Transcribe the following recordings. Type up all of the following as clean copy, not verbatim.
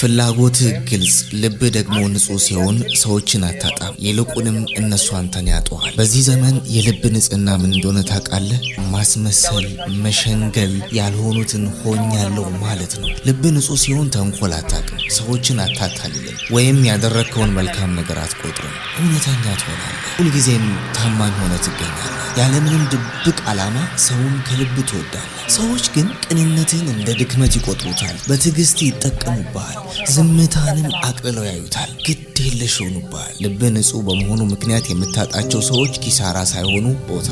ፍላጎት ግልጽ ልብ ደግሞ ንጹህ ሲሆን ሰዎችን አታጣም ይልቁንም እነሱ አንተን ያጡሃል። በዚህ ዘመን የልብ ንጽህና ምን እንደሆነ ታውቃለህ? ማስመሰል መሸንገል ያልሆኑትን ሆኛለሁ ማለት ነው። ልብ ንጹህ ሲሆን ተንኮል አታውቅም፣ ሰዎችን አታታልልም፣ ወይም ያደረከውን መልካም ነገር አትቆጥርም። እውነተኛ ትሆናለህ፣ ሁልጊዜም ታማኝ ሆነ ትገኛለህ። ያለምንም ድብቅ ዓላማ ሰውን ከልብ ትወዳለህ። ሰዎች ግን ቅንነትን እንደ ድክመት ይቆጥሩታል፣ በትዕግስት ይጠቀሙብሃል፣ ዝምታንም አቅልለው ያዩታል፣ ግድ የለሽ ይሆኑብሃል። ልብ ንጹህ በመሆኑ ምክንያት የምታጣቸው ሰዎች ኪሳራ ሳይሆኑ ቦታ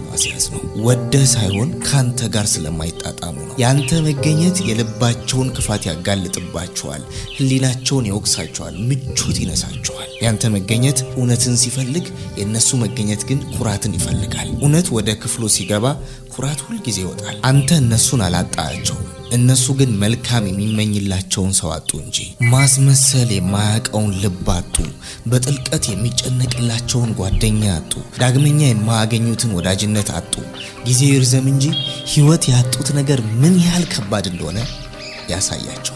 ማስያዝ ነው። ወደህ ሳይሆን ካንተ ጋር ስለማይጣጣሙ ነው። ያንተ መገኘት የልባቸውን ክፋት ያጋልጥባቸዋል፣ ህሊናቸውን ይወቅሳቸዋል፣ ምቾት ይነሳቸዋል። ያንተ መገኘት እውነትን ሲፈልግ፣ የነሱ መገኘት ግን ኩራትን ይፈልጋል። እውነት ወደ ክፍሉ ሲገባ ኩራት ሁል ጊዜ ይወጣል። አንተ እነሱን አላጣቸውም፣ እነሱ ግን መልካም የሚመኝላቸውን ሰው አጡ እንጂ። ማስመሰል የማያውቀውን ልብ አጡ፣ በጥልቀት የሚጨነቅላቸውን ጓደኛ አጡ፣ ዳግመኛ የማያገኙትን ወዳጅነት አጡ። ጊዜ ይርዘም እንጂ ህይወት ያጡት ነገር ምን ያህል ከባድ እንደሆነ ያሳያቸዋል።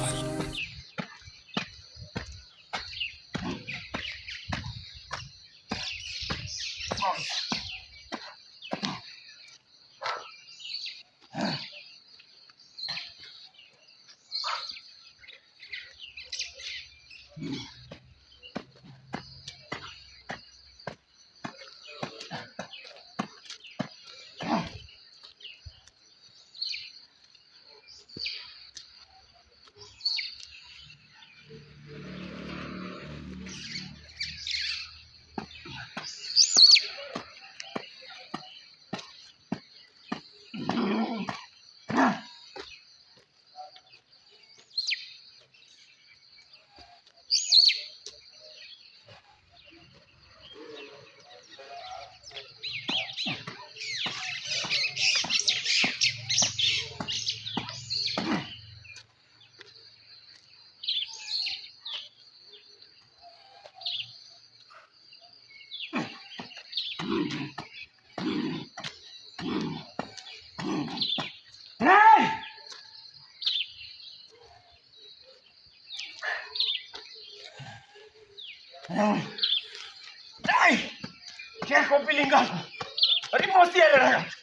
Dai! Cerco un pilingato! Rimossi ragazzi!